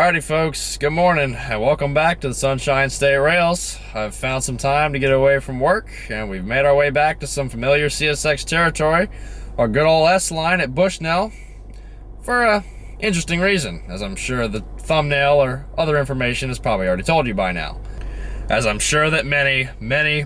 Alrighty folks, good morning and welcome back to the Sunshine State Rails. I've found some time to get away from work and we've made our way back to some familiar CSX territory, our good old S line at Bushnell, for a interesting reason, as I'm sure the thumbnail or other information has probably already told you by now. As I'm sure that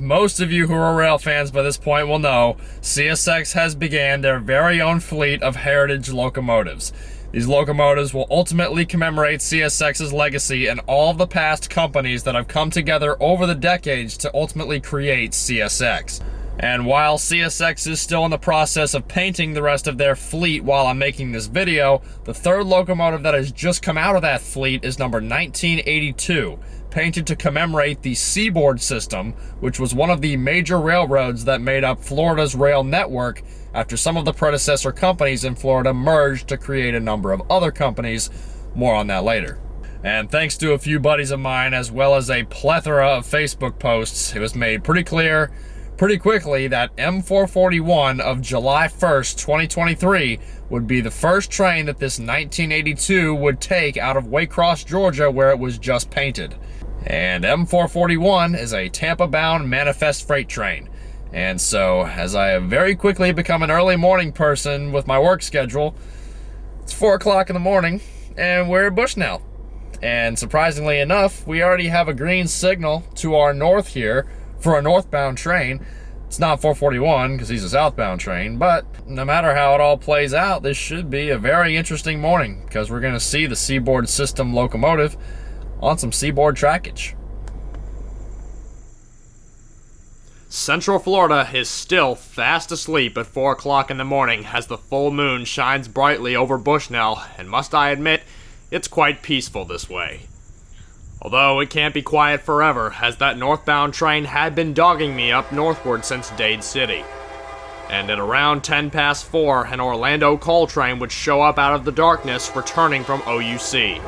most of you who are rail fans by this point will know, CSX has began their very own fleet of heritage locomotives. These locomotives will ultimately commemorate CSX's legacy and all of the past companies that have come together over the decades to ultimately create CSX. And while CSX is still in the process of painting the rest of their fleet while I'm making this video, the third locomotive that has just come out of that fleet is number 1982, painted to commemorate the Seaboard System, which was one of the major railroads that made up Florida's rail network after some of the predecessor companies in Florida merged to create a number of other companies. More on that later. And thanks to a few buddies of mine, as well as a plethora of Facebook posts, it was made pretty clear pretty quickly that M441 of July 1st, 2023 would be the first train that this 1982 would take out of Waycross, Georgia, where it was just painted. And M441 is a Tampa-bound manifest freight train. And so, as I have very quickly become an early morning person with my work schedule, it's 4 o'clock in the morning, and we're at Bushnell. And surprisingly enough, we already have a green signal to our north here for a northbound train. It's not 441 because he's a southbound train, but no matter how it all plays out, this should be a very interesting morning because we're going to see the Seaboard System locomotive on some seaboard trackage. Central Florida is still fast asleep at 4 o'clock in the morning as the full moon shines brightly over Bushnell, and must I admit, it's quite peaceful this way. Although it can't be quiet forever, as that northbound train had been dogging me up northward since Dade City. And at around 10 past 4, an Orlando coal train would show up out of the darkness returning from OUC.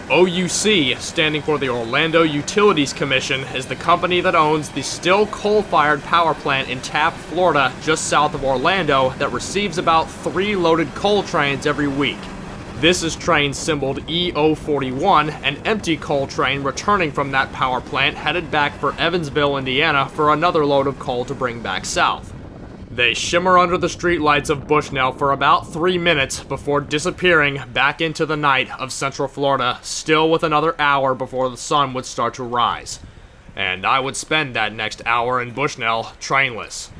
OUC, standing for the Orlando Utilities Commission, is the company that owns the still coal-fired power plant in Tampa, Florida, just south of Orlando, that receives about 3 loaded coal trains every week. This is train symboled EO41, an empty coal train returning from that power plant headed back for Evansville, Indiana for another load of coal to bring back south. They shimmer under the streetlights of Bushnell for about 3 minutes before disappearing back into the night of Central Florida, still with another hour before the sun would start to rise. And I would spend that next hour in Bushnell trainless.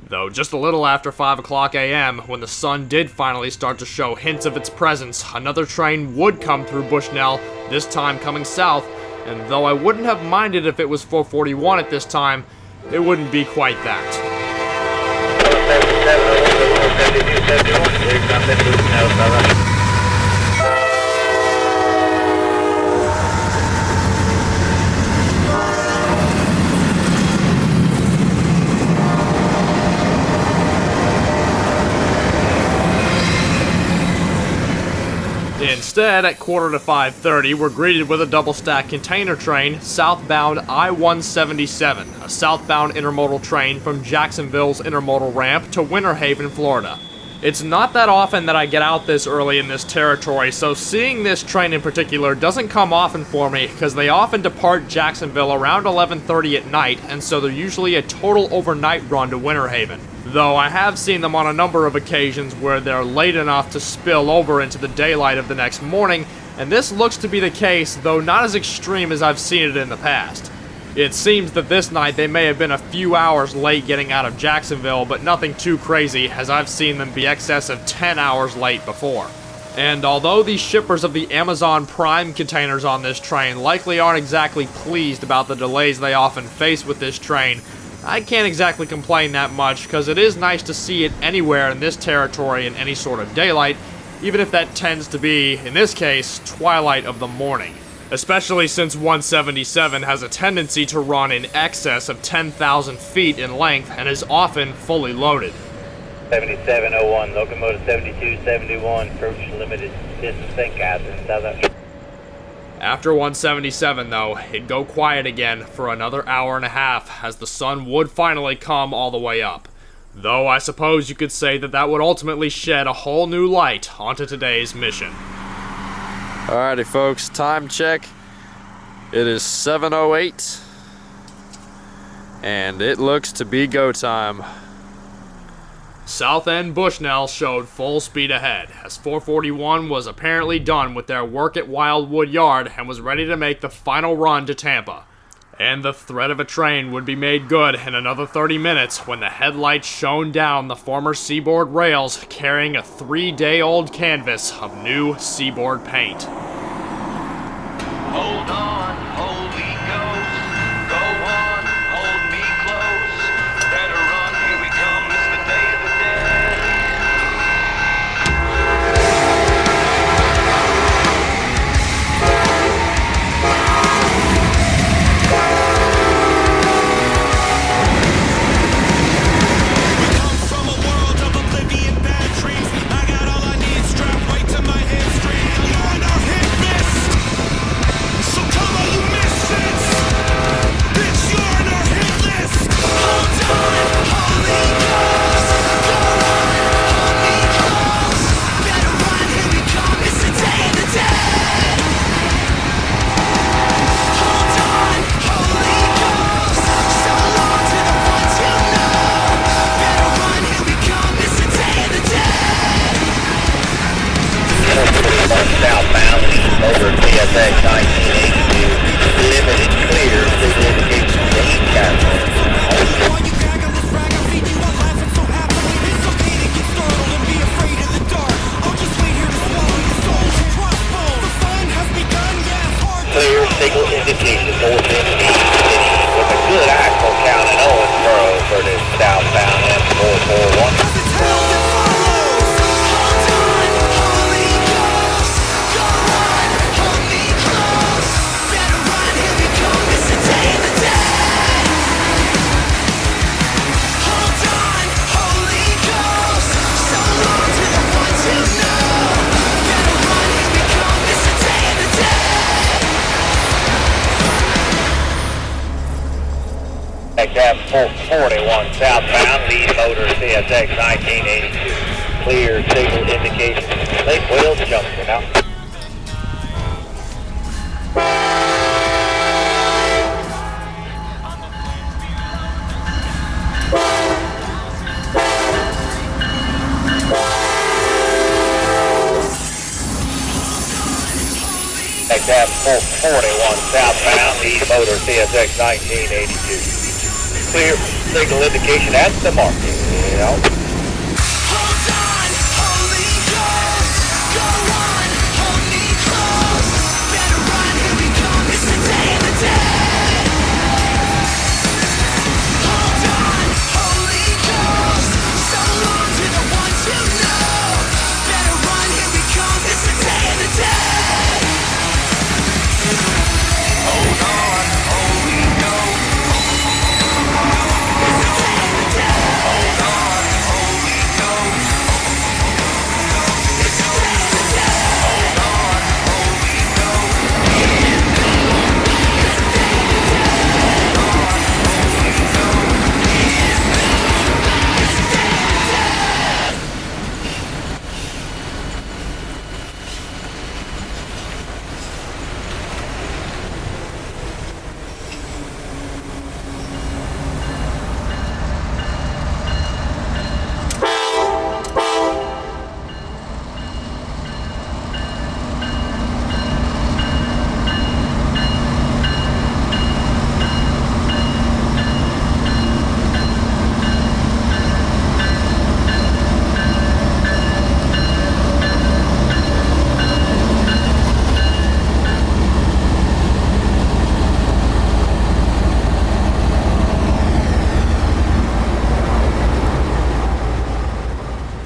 Though just a little after 5 o'clock a.m., when the sun did finally start to show hints of its presence, another train would come through Bushnell, this time coming south, and though I wouldn't have minded if it was 441 at this time, it wouldn't be quite that. Instead, at quarter to 5:30, we're greeted with a double-stack container train, southbound I-177, a southbound intermodal train from Jacksonville's intermodal ramp to Winter Haven, Florida. It's not that often that I get out this early in this territory, so seeing this train in particular doesn't come often for me because they often depart Jacksonville around 11:30 at night, and so they're usually a total overnight run to Winter Haven. Though I have seen them on a number of occasions where they're late enough to spill over into the daylight of the next morning, and this looks to be the case, though not as extreme as I've seen it in the past. It seems that this night they may have been a few hours late getting out of Jacksonville, but nothing too crazy, as I've seen them be excess of 10 hours late before. And although the shippers of the Amazon Prime containers on this train likely aren't exactly pleased about the delays they often face with this train, I can't exactly complain that much, because it is nice to see it anywhere in this territory in any sort of daylight, even if that tends to be, in this case, twilight of the morning. Especially since 177 has a tendency to run in excess of 10,000 feet in length and is often fully loaded. 7701, locomotive 7271, approach limited distance St. Catharines, South Africa. After 177 though, it'd go quiet again for another hour and a half as the sun would finally come all the way up. Though I suppose you could say that that would ultimately shed a whole new light onto today's mission. Alrighty folks, time check. It is 7:08 and it looks to be go time. South End Bushnell showed full speed ahead, as 441 was apparently done with their work at Wildwood Yard and was ready to make the final run to Tampa. And the threat of a train would be made good in another 30 minutes when the headlights shone down the former Seaboard rails carrying a 3-day-old canvas of new Seaboard paint. Hold on, Holy Ghost, go on, hold me close, better run, here we come, it's the Day of the Dead. We come from a world of oblivion, bad dreams, I got all I need strapped right to my hamstring, I'm on our hit list. So come on, you misfits! Bitch, you're on our hit list! Hold on, Holy Ghost! Go on, hold me close! Better run, here we come, it's the Day of the Dead! Hold on, Holy Ghost! So long to the ones who know! Better run, here we come, it's the Day of the Dead! 441 southbound, leading over CSX 1982, limited clear, signal indication to east capital. While you gag on this rag, I feed you, I'm laughing so happily. It's okay to get startled and be afraid of the dark. I'll just wait here to swallow your souls and crossbones. The fun has begun, yes, hard to Clear know. signal indication north end east city with a good axle count in Owensboro for this southbound M441. Cause it's hell that follows. Hold on, Holy Ghost. Go on, hold me close. Better run, here we come, it's the Day of the Dead. Hold on, Holy Ghost. So long to the ones who know. Better run, here we come, it's the Day of the Dead. Cab 441 southbound, lead motor CSX 1982. Clear signal indication, Lake Wales Junction now. Cab 441 southbound, lead motor CSX 1982. Clear signal indication at the mark. Yeah. Hold on, Holy Ghost. Go on, hold me close. Better run, here we come, it's the Day of the Dead. Hold on, Holy Ghost. So long to the ones who know. Better run, here we come, it's the Day of the Dead. Hold on, Holy Ghost. It's the Day of the Dead. Hold on, Holy Ghost. It's the Day of the Dead. Hold on, Holy Ghost. It's the Day of the Dead. Hold on, Holy Ghost. It's the Day of the Dead.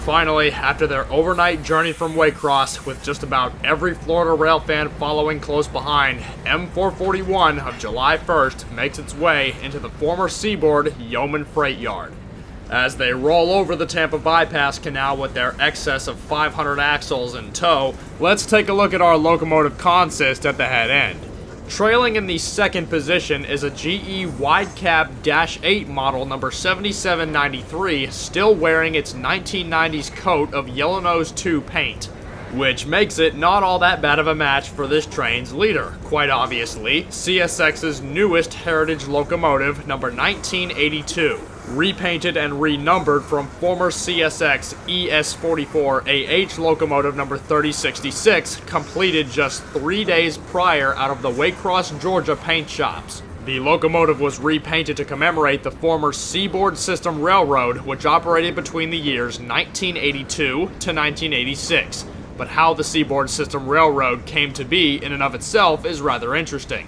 Finally, after their overnight journey from Waycross, with just about every Florida rail fan following close behind, M441 of July 1st makes its way into the former Seaboard Yeoman Freight Yard. As they roll over the Tampa Bypass Canal with their excess of 500 axles in tow, let's take a look at our locomotive consist at the head end. Trailing in the second position is a GE wide cab -8 model number 7793, still wearing its 1990s coat of Yellow Nose 2 paint, which makes it not all that bad of a match for this train's leader, quite obviously, CSX's newest heritage locomotive number 1982, repainted and renumbered from former CSX ES44AH locomotive number 3066, completed just 3 days prior out of the Waycross, Georgia paint shops. The locomotive was repainted to commemorate the former Seaboard System Railroad, which operated between the years 1982 to 1986. But how the Seaboard System Railroad came to be in and of itself is rather interesting.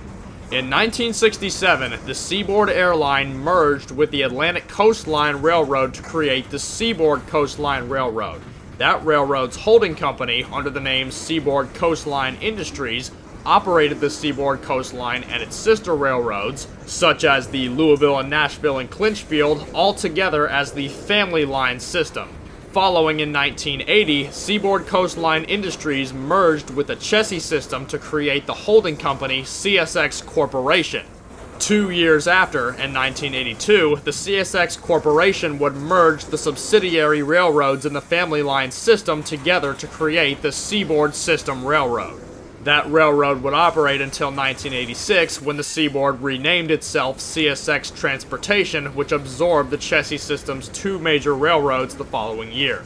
In 1967, the Seaboard Airline merged with the Atlantic Coastline Railroad to create the Seaboard Coastline Railroad. That railroad's holding company, under the name Seaboard Coastline Industries, operated the Seaboard Coastline and its sister railroads, such as the Louisville and Nashville and Clinchfield, all together as the Family Line System. Following in 1980, Seaboard Coastline Industries merged with the Chessie System to create the holding company CSX Corporation. 2 years after, in 1982, the CSX Corporation would merge the subsidiary railroads in the Family Line System together to create the Seaboard System Railroad. That railroad would operate until 1986, when the Seaboard renamed itself CSX Transportation, which absorbed the Chessie System's 2 major railroads the following year.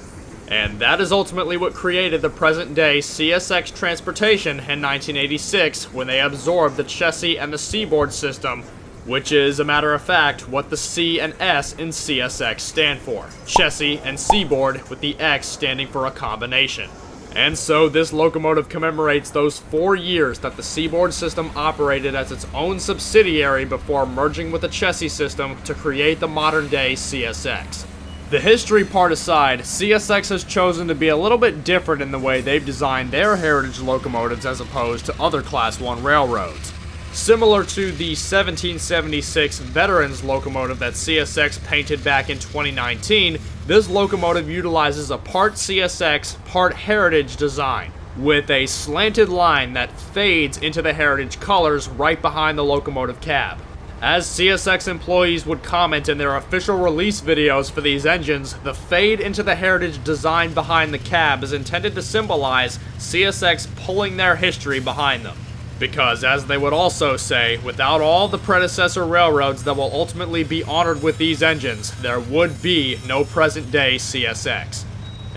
And that is ultimately what created the present-day CSX Transportation in 1986, when they absorbed the Chessie and the Seaboard System, which is, a matter of fact, what the C and S in CSX stand for. Chessie and Seaboard, with the X standing for a combination. And so this locomotive commemorates those 4 years that the Seaboard System operated as its own subsidiary before merging with the Chessie System to create the modern-day CSX. The history part aside, CSX has chosen to be a little bit different in the way they've designed their heritage locomotives as opposed to other Class 1 railroads. Similar to the 1776 Veterans locomotive that CSX painted back in 2019, this locomotive utilizes a part CSX, part heritage design, with a slanted line that fades into the heritage colors right behind the locomotive cab. As CSX employees would comment in their official release videos for these engines, the fade into the heritage design behind the cab is intended to symbolize CSX pulling their history behind them. Because, as they would also say, without all the predecessor railroads that will ultimately be honored with these engines, there would be no present-day CSX.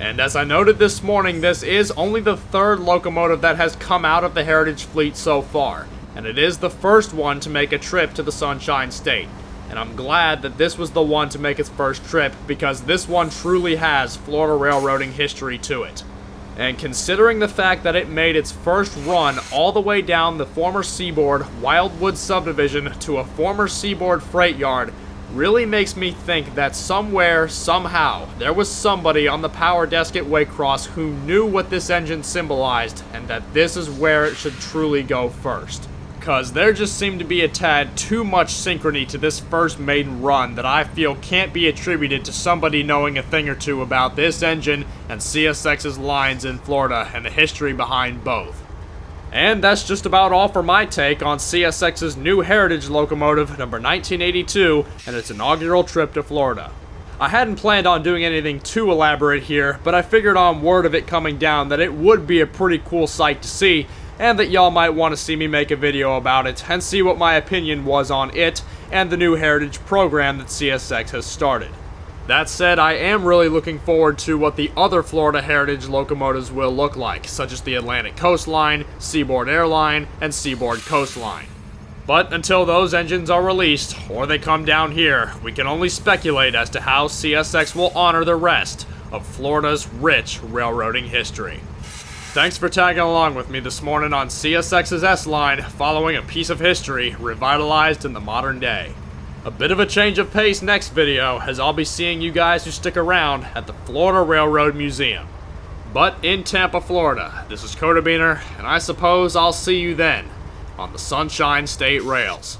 And as I noted this morning, this is only the 3rd locomotive that has come out of the heritage fleet so far, and it is the first one to make a trip to the Sunshine State. And I'm glad that this was the one to make its first trip, because this one truly has Florida railroading history to it. And considering the fact that it made its first run all the way down the former Seaboard Wildwood subdivision to a former Seaboard freight yard, really makes me think that somewhere, somehow, there was somebody on the power desk at Waycross who knew what this engine symbolized, and that this is where it should truly go first. Cause there just seemed to be a tad too much synchrony to this first maiden run that I feel can't be attributed to somebody knowing a thing or two about this engine and CSX's lines in Florida and the history behind both. And that's just about all for my take on CSX's new heritage locomotive number 1982 and its inaugural trip to Florida. I hadn't planned on doing anything too elaborate here, but I figured on word of it coming down that it would be a pretty cool sight to see, and that y'all might want to see me make a video about it and see what my opinion was on it and the new heritage program that CSX has started. That said, I am really looking forward to what the other Florida heritage locomotives will look like, such as the Atlantic Coastline, Seaboard Airline, and Seaboard Coastline. But until those engines are released, or they come down here, we can only speculate as to how CSX will honor the rest of Florida's rich railroading history. Thanks for tagging along with me this morning on CSX's S-Line, following a piece of history revitalized in the modern day. A bit of a change of pace next video, as I'll be seeing you guys who stick around at the Florida Railroad Museum. But in Tampa, Florida, this is Kotabeaner, and I suppose I'll see you then on the Sunshine State Rails.